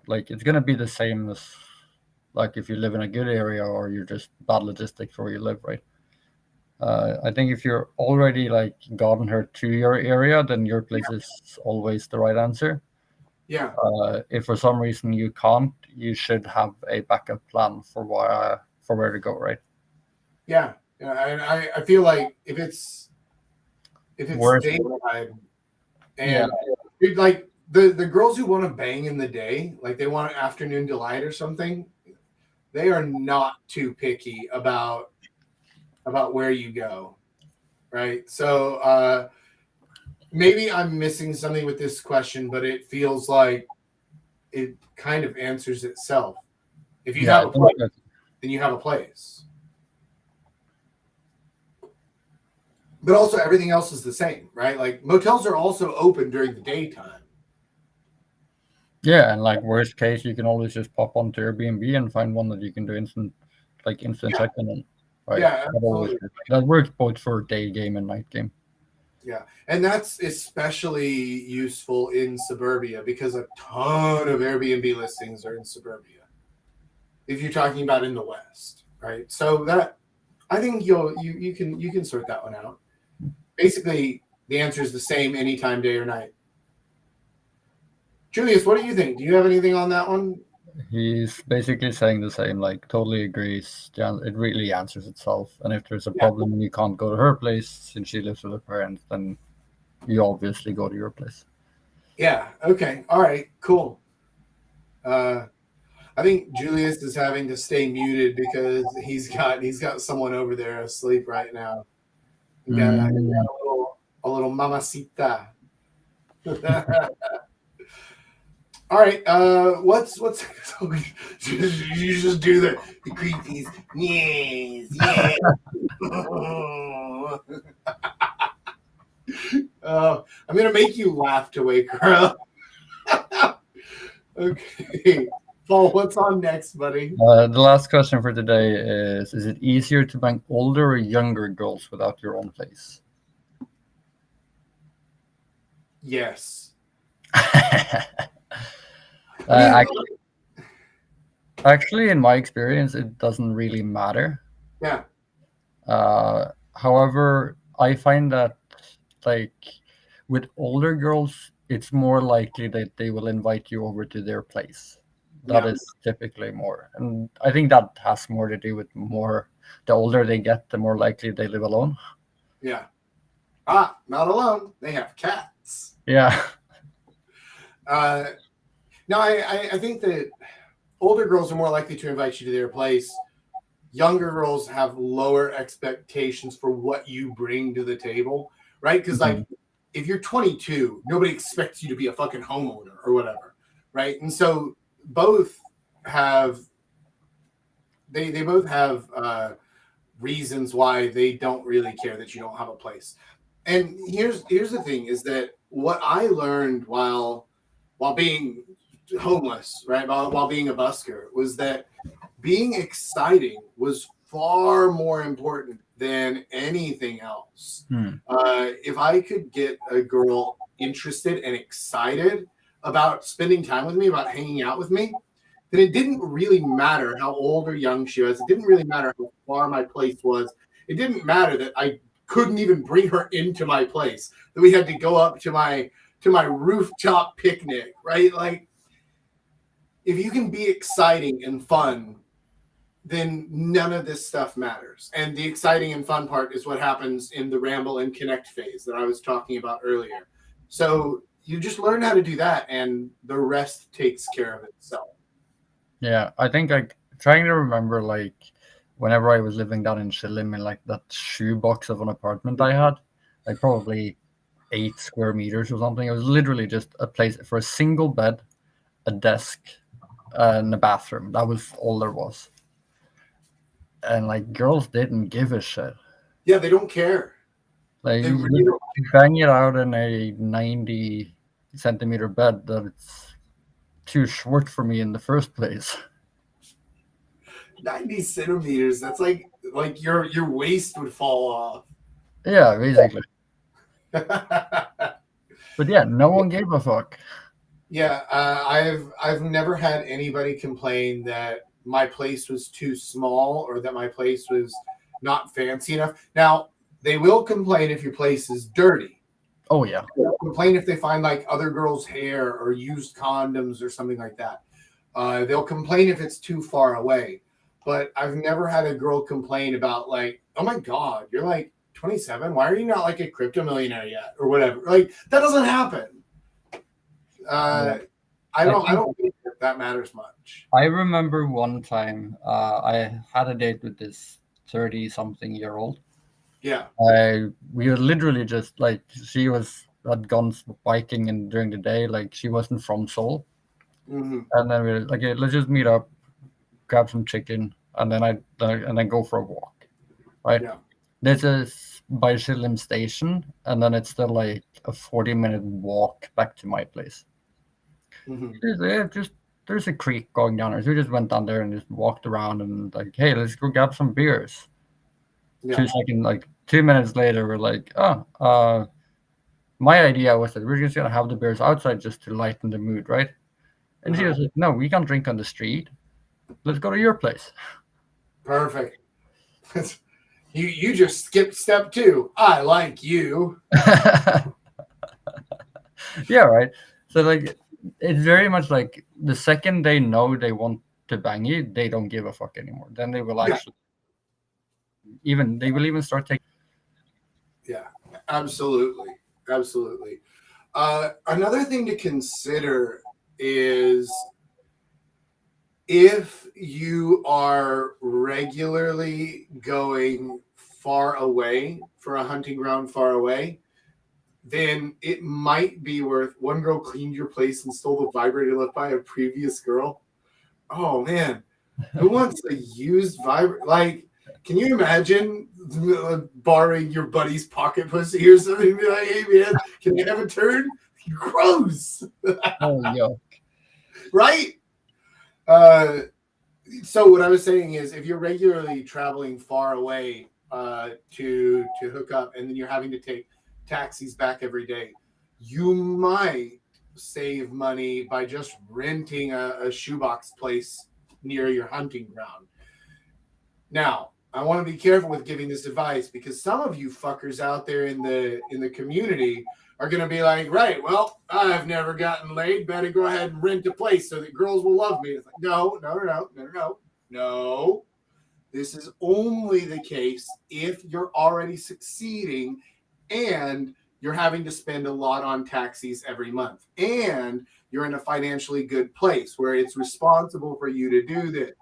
like. It's gonna be the same as like if you live in a good area or you're just bad logistics where you live, right? I think if you're already like gotten her to your area, then your place is always the right answer. Yeah. If for some reason you can't, you should have a backup plan for where to go, right? Yeah. And I feel like if it's Worst, daytime yeah, and like the girls who want to bang in the day, like they want an afternoon delight or something, they are not too picky about where you go, right? So maybe I'm missing something with this question, but it feels like it kind of answers itself. If you Yeah, have I a think place, that, then you have a place. But also everything else is the same, right? Like motels are also open during the daytime. yeah, and like worst case, you can always just pop onto Airbnb and find one that you can do instant Yeah, check-in on, right? yeah, That always absolutely. works. That works both for day game and night game. Yeah. And that's especially useful in suburbia because a ton of Airbnb listings are in suburbia. If you're talking about in the West, right? So that I think you can sort that one out. Basically, the answer is the same anytime, day or night. Julius, what do you think? Do you have anything on that one? He's basically saying the same, like totally agrees. It really answers itself. And if there's a Yeah. problem and you can't go to her place since she lives with her parents, then you obviously go to your place. Yeah. Okay. All right. Cool. Uh, I think Julius is having to stay muted because he's got someone over there asleep right now. He got Mm, a little mamacita. All right. What's you just do the creepies? Yes, yes. I'm gonna make you laugh to wake her up. Okay. Paul, what's on next, buddy? the last question for today is it easier to bang older or younger girls without your own place? Yes. I mean, uh, Actually, in my experience, it doesn't really matter. yeah, However, I find that like with older girls, it's more likely that they will invite you over to their place. That yeah, is typically more, and I think that has more to do with more. The older they get, the more likely they live alone. yeah. Ah, not alone. They have cats. Yeah, Uh, no, I think that older girls are more likely to invite you to their place. Younger girls have lower expectations for what you bring to the table, right? Because like Mhm. if you're 22, nobody expects you to be a fucking homeowner or whatever, right? And so both have they both have reasons why they don't really care that you don't have a place. And here's the thing is that what I learned while being homeless, right, while being a busker, was that being exciting was far more important than anything else. Hmm. If I could get a girl interested and excited about spending time with me, about hanging out with me, then it didn't really matter how old or young she was. It didn't really matter how far my place was. It didn't matter that I couldn't even bring her into my place, that we had to go up to my rooftop picnic, right? Like if you can be exciting and fun, then none of this stuff matters. And the exciting and fun part is what happens in the ramble and connect phase that I was talking about earlier. So you just learn how to do that, and the rest takes care of itself. Yeah, I think like trying to remember like whenever I was living down in Chilim in like that shoebox of an apartment I had, like probably 8 square meters or something. It was literally just a place for a single bed, a desk, and a bathroom. That was all there was. And like girls didn't give a shit. Yeah, they don't care. Like They you really don't. bang it out in a 90 centimeter bed that it's too short for me in the first place. 90 centimeters. That's like your waist would fall off. Yeah, basically. But yeah, no one gave a fuck. Yeah, I've never had anybody complain that my place was too small or that my place was not fancy enough. Now, they will complain if your place is dirty. Oh yeah. They'll complain if they find like other girls' hair or used condoms or something like that. They'll complain if it's too far away. But I've never had a girl complain about like, oh my God, you're like 27. Why are you not like a crypto millionaire yet or whatever? Like that doesn't happen. Yeah. I I don't. I think don't think that matters much. I remember one time I had a date with this 30-something-year-old. Yeah. We were literally just like she had gone biking and during the day, like she wasn't from Seoul, Hmm. and then we were like, "Okay, let's just meet up, grab some chicken, and then go for a walk." Right? Yeah. This is by Shillim Station, and then it's still like a 40-minute walk back to my place. Hmm. Just there's a creek going down there, so we just went down there and just walked around and like, hey, let's go grab some beers. Yeah. 2 seconds, like 2 minutes later, we're like, oh, my idea was that we're just gonna have the beers outside just to lighten the mood, right? And she Uh-huh. was like, no, we can't drink on the street. Let's go to your place. Perfect. You just skipped step two. I like you. Yeah, right. So like, it's very much like the second they know they want to bang you, they don't give a fuck anymore. Then they will Yeah. actually even start taking. Yeah. Absolutely. Absolutely. Another thing to consider is if you are regularly going far away for a hunting ground far away, then it might be worth one girl cleaned your place and stole the vibrator left by a previous girl. Oh man, who wants a used vibrator? Like, can you imagine borrowing your buddy's pocket pussy or something and be like, hey man, can I have a turn? Gross, Oh, yo. right? Uh, so what I was saying is, if you're regularly traveling far away to hook up, and then you're having to take taxis back every day, you might save money by just renting a shoebox place near your hunting ground. Now, I want to be careful with giving this advice because some of you fuckers out there in the community are going to be like, right, well, I've never gotten laid. Better go ahead and rent a place so that girls will love me. It's like, no, no, no, no, no, no, no. This is only the case if you're already succeeding and you're having to spend a lot on taxis every month and you're in a financially good place where it's responsible for you to do this.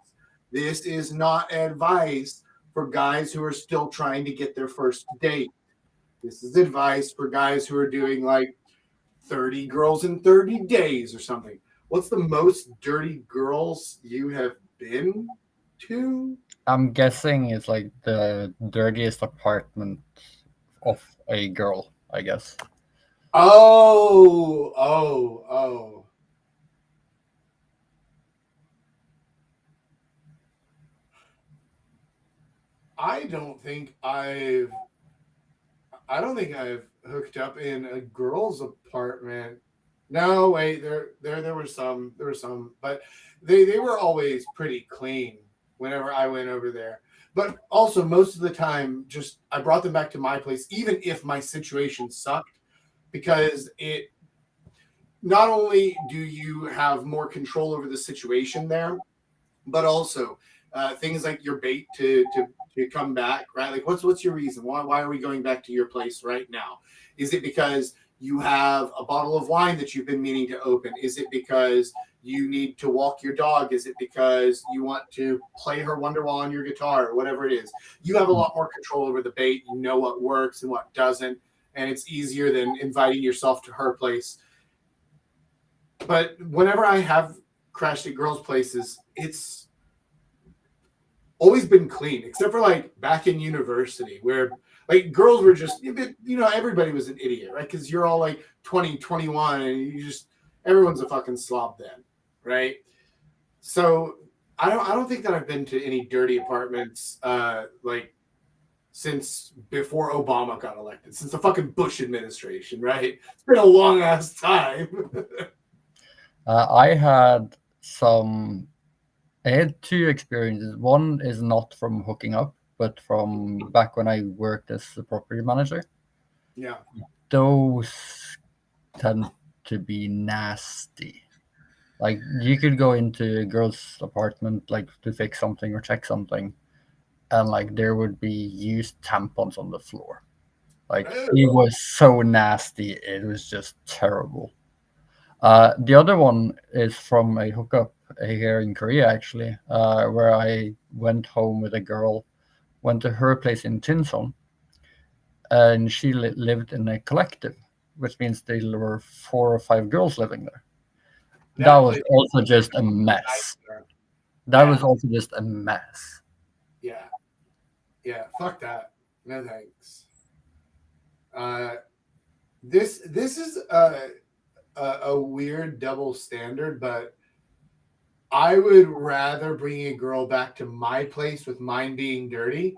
This is not advice for guys who are still trying to get their first date. This is advice for guys who are doing like 30 girls in 30 days or something. What's the most dirty girls you have been to? I'm guessing it's like the dirtiest apartment of a girl, I guess. Oh, oh, oh. I don't think I've I don't think I've hooked up in a girl's apartment. No, wait, there were some, but they were always pretty clean whenever I went over there. But also most of the time just I brought them back to my place even if my situation sucked because it not only do you have more control over the situation there, but also things like your bait to come back, right? Like what's your reason? Why are we going back to your place right now? Is it because you have a bottle of wine that you've been meaning to open? Is it because you need to walk your dog? Is it because you want to play her Wonderwall on your guitar or whatever it is? You have a lot more control over the bait. You know what works and what doesn't, and it's easier than inviting yourself to her place. But whenever I have crashed at girls' places, it's always been clean, except for like back in university where like girls were just, everybody was an idiot, right? Because you're all like 20, 21, and you just, everyone's a fucking slob then, right? So I don't think that I've been to any dirty apartments like since before Obama got elected, since the fucking Bush administration, right? It's been a long ass time. I had some. I had two experiences. One is not from hooking up, but from back when I worked as a property manager. Yeah. Those tend to be nasty. Like you could go into a girl's apartment like to fix something or check something, and like there would be used tampons on the floor. Like it was so nasty, it was just terrible. The other one is from a hookup here in Korea, actually, where I went home with a girl, went to her place in Tinson, and she lived in a collective, which means there were 4 or 5 girls living there. That That was place also is just a a mess. nightmare. That Yeah, was also just a mess. yeah, yeah. Fuck that. No thanks. Uh, this is a weird double standard, but I would rather bring a girl back to my place with mine being dirty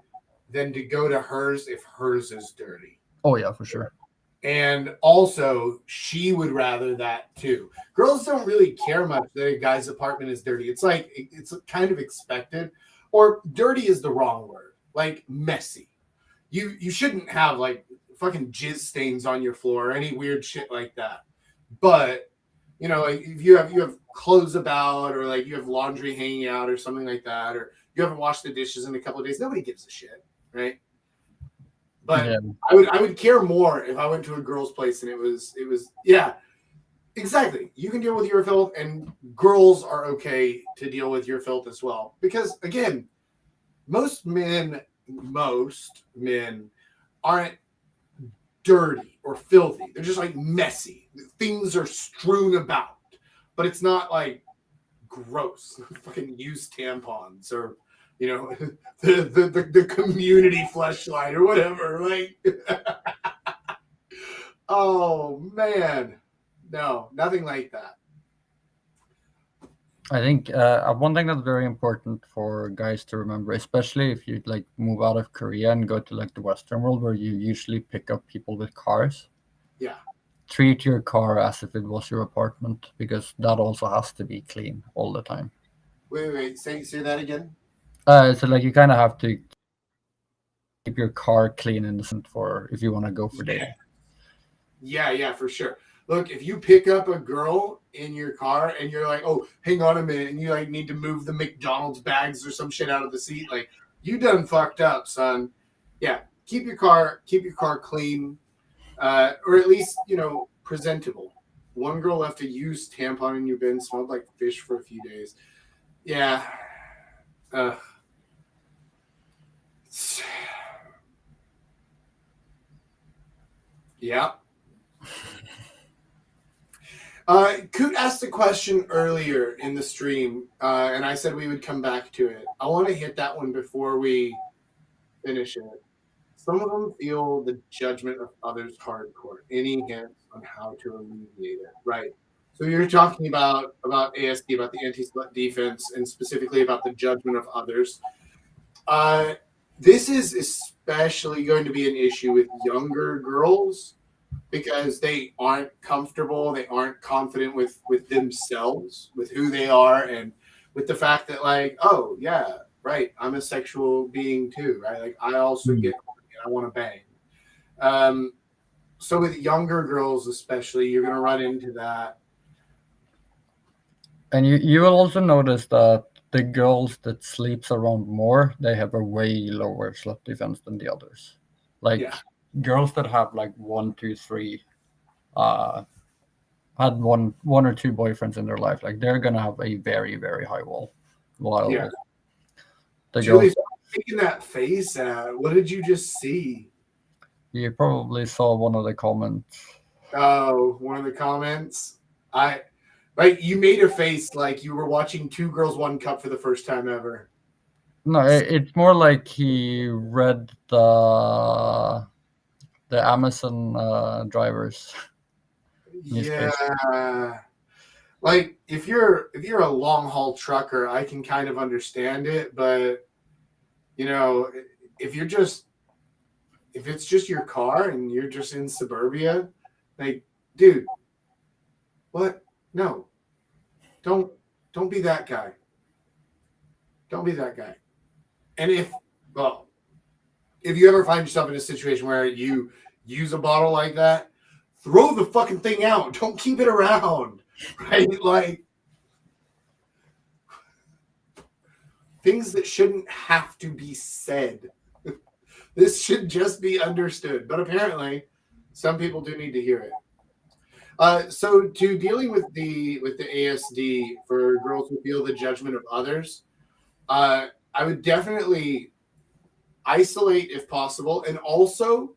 than to go to hers if hers is dirty. Oh yeah, for sure. And also, she would rather that too. Girls don't really care much that a guy's apartment is dirty. It's like it's kind of expected, or dirty is the wrong word. Like messy. You shouldn't have like fucking jizz stains on your floor or any weird shit like that. But like if you have clothes about, or like you have laundry hanging out or something like that, or you haven't washed the dishes in a couple of days, nobody gives a shit, right? But Yeah. I would care more if I went to a girl's place and it was yeah, exactly. You can deal with your filth, and girls are okay to deal with your filth as well. Because again, most men aren't dirty or filthy. They're just like messy. Things are strewn about, but it's not like gross. Fucking used tampons, or the community fleshlight or whatever. Like, oh man, no, nothing like that. I think one thing that's very important for guys to remember, especially if you like move out of Korea and go to like the Western world where you usually pick up people with cars, Yeah. treat your car as if it was your apartment, because that also has to be clean all the time. Wait. Say that again. So like you kind of have to keep your car clean in the sense for if you want to go for Yeah. dating. Yeah, for sure. Look, if you pick up a girl in your car and you're like, "Oh, hang on a minute," and you like need to move the McDonald's bags or some shit out of the seat, like you done fucked up, son. Yeah, keep your car clean, or at least presentable. One girl left a used tampon in your bin, smelled like fish for a few days. Yeah, uh, yeah. Coot asked a question earlier in the stream, and I said we would come back to it. I want to hit that one before we finish it. Some of them feel the judgment of others hardcore. Any hints on how to alleviate it? Right. So you're talking about ASD, about the anti-slut defense, and specifically about the judgment of others. Uh, this is especially going to be an issue with younger girls because they aren't comfortable, they aren't confident with themselves, with who they are, and with the fact that like, oh yeah, right, I'm a sexual being too, right? Like I also Mm. get horny and I want to bang. Um, so with younger girls especially, you're gonna run into that. And you will also notice that the girls that sleeps around more, they have a way lower slut defense than the others. Like Yeah, girls that have like one, two, three, uh, had one or two boyfriends in their life, like they're gonna have a very very high wall. yeah. While the Julie, girls, stop making that face at. What did you just see? you probably saw one of the comments. Oh, one of the comments. I like you made a face like you were watching Two Girls One Cup for the first time ever. No, it's more like he read the Amazon drivers newspaper. Yeah. Like if you're a long haul trucker, I can kind of understand it, but you know, if you're just if it's just your car and you're just in suburbia, like dude, what? No. Don't don't be that guy. Don't be that guy. And well, if you ever find yourself in a situation where you use a bottle like that, throw the fucking thing out. Don't keep it around. Right? Like things that shouldn't have to be said. This should just be understood. But apparently, some people do need to hear it. So to dealing with the ASD for girls who feel the judgment of others, I would definitely isolate if possible, and also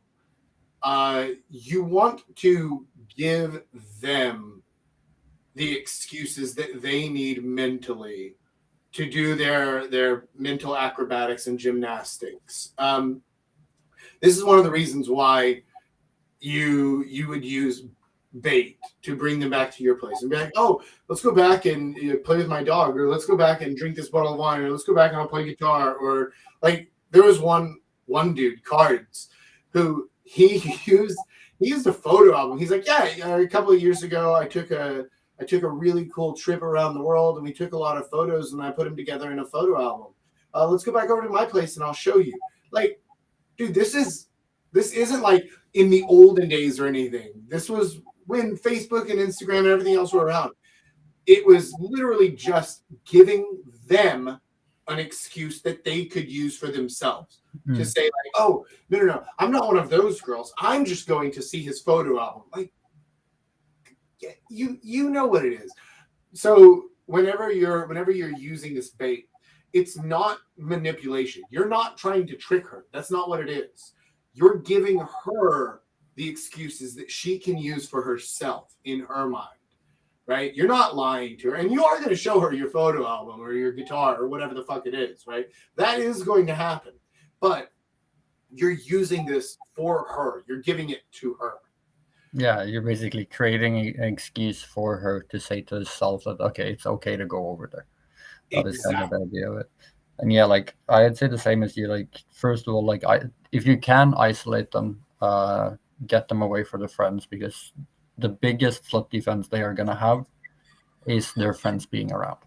you want to give them the excuses that they need mentally to do their mental acrobatics and gymnastics. This is one of the reasons why you would use bait to bring them back to your place and be like, oh, let's go back and play with my dog, or let's go back and drink this bottle of wine, or let's go back and I'll play guitar, or like there was one dude, Cards, who he used a photo album. He's like, yeah, a couple of years ago I took a really cool trip around the world and we took a lot of photos and I put them together in a photo album. Let's go back over to my place and I'll show you. Like, dude, this isn't like in the olden days or anything. This was when Facebook and Instagram and everything else were around. It was literally just giving them an excuse that they could use for themselves to say like, oh, no, I'm not one of those girls. I'm just going to see his photo album. Like, you know what it is. So whenever you're using this bait, it's not manipulation. You're not trying to trick her. That's not what it is. You're giving her the excuses that she can use for herself in her mind, right? You're not lying to her, and you are going to show her your photo album or your guitar or whatever the fuck it is, right? That is going to happen, but you're using this for her. You're giving it to her. Yeah, you're basically creating an excuse for her to say to herself that, okay, it's okay to go over there. That is kind of the idea of it. And yeah, like I'd say the same as you. Like, first of all, like if you can isolate them, get them away from the friends, because the biggest flood defense they are gonna have is their friends being around.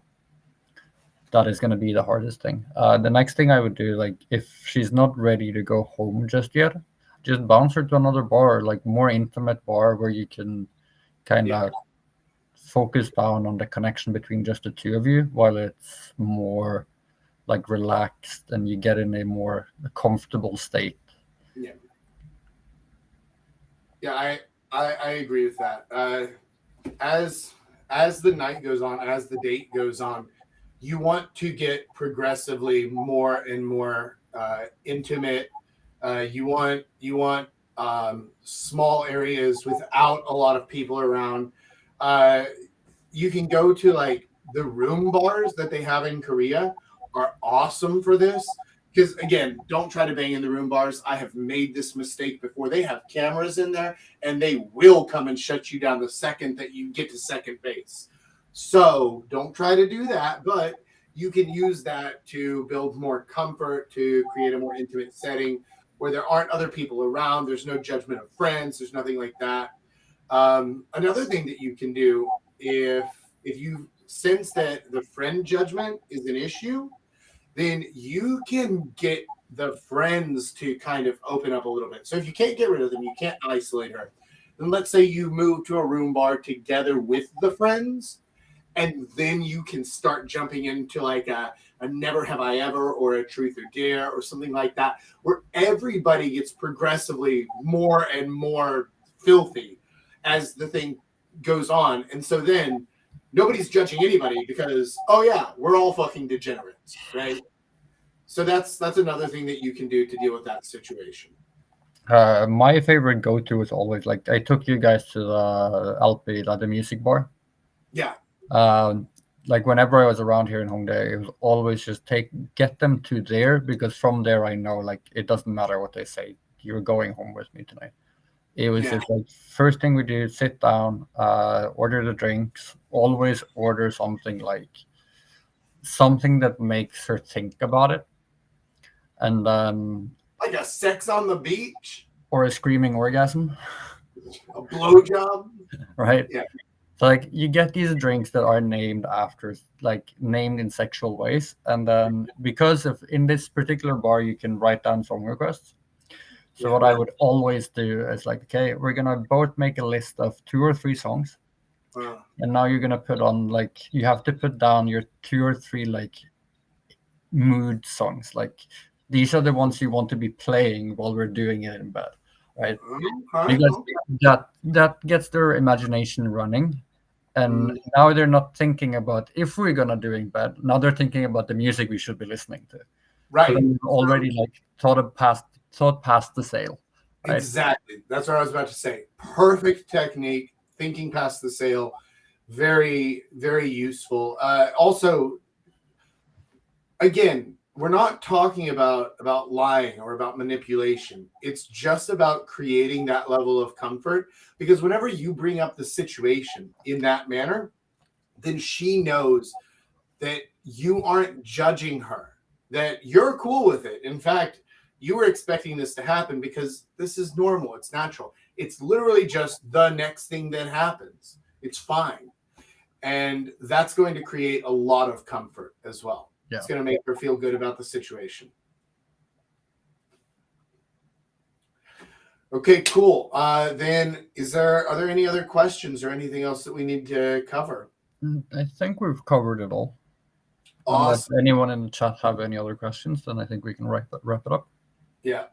That is gonna be the hardest thing. The next thing I would do, like if she's not ready to go home just yet, just bounce her to another bar, like more intimate bar where you can kind of focus down on the connection between just the two of you, while it's more like relaxed and you get in a more comfortable state. I agree with that. As the night goes on, as the date goes on, you want to get progressively more and more intimate. You want small areas without a lot of people around. You can go to like the room bars that they have in Korea are awesome for this. Because again, don't try to bang in the room bars. I have made this mistake before. They have cameras in there and they will come and shut you down the second that you get to second base. So don't try to do that, but you can use that to build more comfort, to create a more intimate setting where there aren't other people around. There's no judgment of friends. There's nothing like that. Another thing that you can do, if you sense that the friend judgment is an issue, then you can get the friends to kind of open up a little bit. So if you can't get rid of them, you can't isolate her. Then let's say you move to a room bar together with the friends, and then you can start jumping into like a Never Have I Ever or a Truth or Dare or something like that, where everybody gets progressively more and more filthy as the thing goes on. And so then nobody's judging anybody because, oh yeah, we're all fucking degenerates, right? So that's another thing that you can do to deal with that situation. My favorite go-to is always like I took you guys to the LP, like the music bar. Yeah. Like whenever I was around here in Hongdae, it was always just get them to there, because from there I know like it doesn't matter what they say. You're going home with me tonight. It was just like first thing we do, sit down, order the drinks, always order something that makes her think about it. And then like a sex on the beach or a screaming orgasm. A blowjob. Right? Yeah. So like you get these drinks that are named in sexual ways, and then because of in this particular bar you can write down song requests. So what I would always do is like, okay, we're gonna both make a list of 2 or 3 songs, and now you're gonna put on like you have to put down your 2 or 3 like mood songs. Like these are the ones you want to be playing while we're doing it in bed. right? Okay. Because that gets their imagination running, and Mm, now they're not thinking about if we're gonna doing bad. Now they're thinking about the music we should be listening to. So right. then you've already like thought past the sale, right? Exactly. That's what I was about to say. Perfect technique, thinking past the sale. Very, very useful. Also, again, we're not talking about lying or about manipulation. It's just about creating that level of comfort, because whenever you bring up the situation in that manner, then she knows that you aren't judging her, that you're cool with it. In fact, you were expecting this to happen because this is normal, it's natural. It's literally just the next thing that happens. It's fine. And that's going to create a lot of comfort as well. Yeah. It's going to make her feel good about the situation. Okay, cool. Then are there any other questions or anything else that we need to cover? I think we've covered it all. Unless Awesome. anyone in the chat have any other questions, then I think we can wrap it up. Yeah.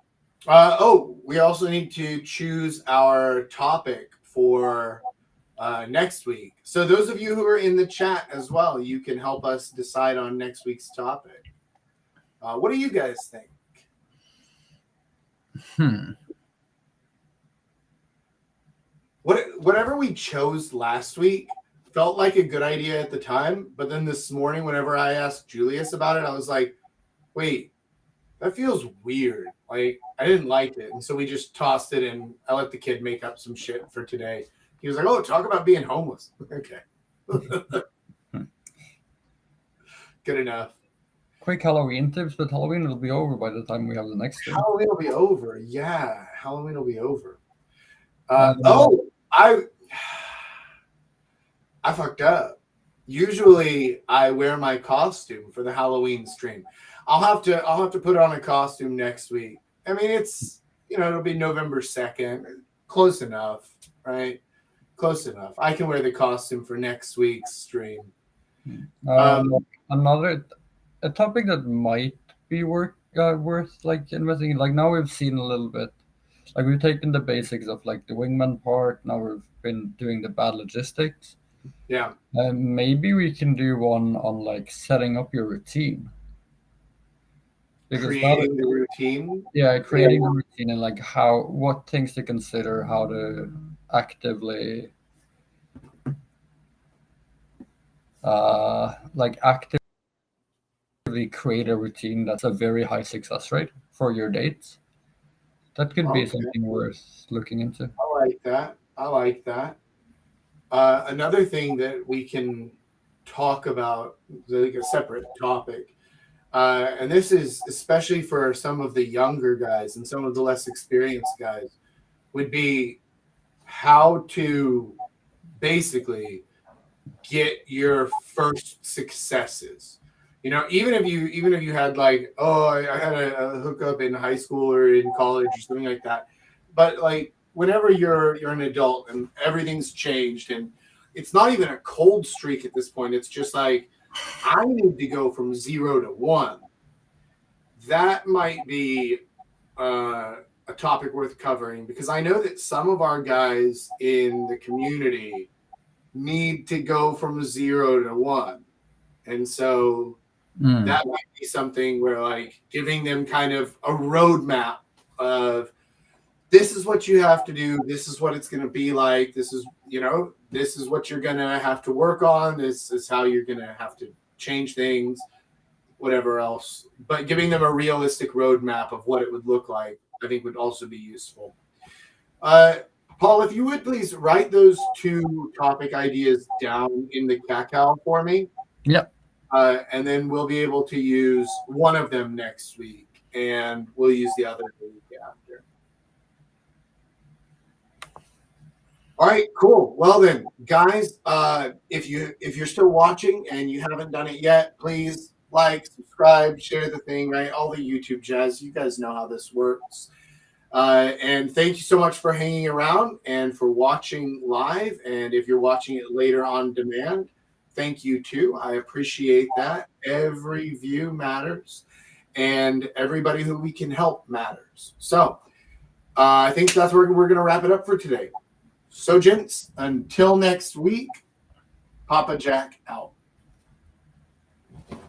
We also need to choose our topic for next week. So those of you who are in the chat as well, you can help us decide on next week's topic. What do you guys think? Whatever we chose last week felt like a good idea at the time, but then this morning, whenever I asked Julius about it, I was like, wait, that feels weird. Like, I didn't like it. And so we just tossed it, and I let the kid make up some shit for today. He was like, oh, talk about being homeless. Okay. Good enough. Quick Halloween tips, but Halloween will be over by the time we have the next stream. Halloween will be over. Yeah, Halloween will be over. Um, I fucked up. Usually I wear my costume for the Halloween stream. I'll have to put on a costume next week. I mean, it'll be November 2nd. Close enough, right? Close enough. I can wear the costume for next week's stream. A topic that might be worth like investigating. Like now we've seen a little bit. Like we've taken the basics of like the wingman part. Now we've been doing the bad logistics. Yeah. Maybe we can do one on like setting up your routine. Creating the routine. Yeah, creating a routine and like what things to consider, how to actively actively create a routine that's a very high success rate for your dates. That could be something worth looking into. I like that. Another thing that we can talk about, like a separate topic, and this is especially for some of the younger guys and some of the less experienced guys, would be how to basically get your first successes. Even if you had like, oh, I had a hookup in high school or in college or something like that, but like whenever you're an adult and everything's changed and it's not even a cold streak at this point, it's just like I need to go from 0 to 1. That might be a topic worth covering, because I know that some of our guys in the community need to go from 0 to 1. And so that might be something where like giving them kind of a roadmap of this is what you have to do. This is what it's going to be like. This is what you're going to have to work on. This is how you're going to have to change things, whatever else. But giving them a realistic roadmap of what it would look like, I think would also be useful. Paul, if you would please write those 2 topic ideas down in the cacao for me. Yep. And then we'll be able to use one of them next week, and we'll use the other the week after. All right, cool. Well then, guys, if you're still watching and you haven't done it yet, please like, subscribe, share the thing, right? All the YouTube jazz. You guys know how this works. And thank you so much for hanging around and for watching live. And if you're watching it later on demand, thank you too. I appreciate that. Every view matters, and everybody who we can help matters. So I think that's where we're going to wrap it up for today. So, gents, until next week, Papa Jack out.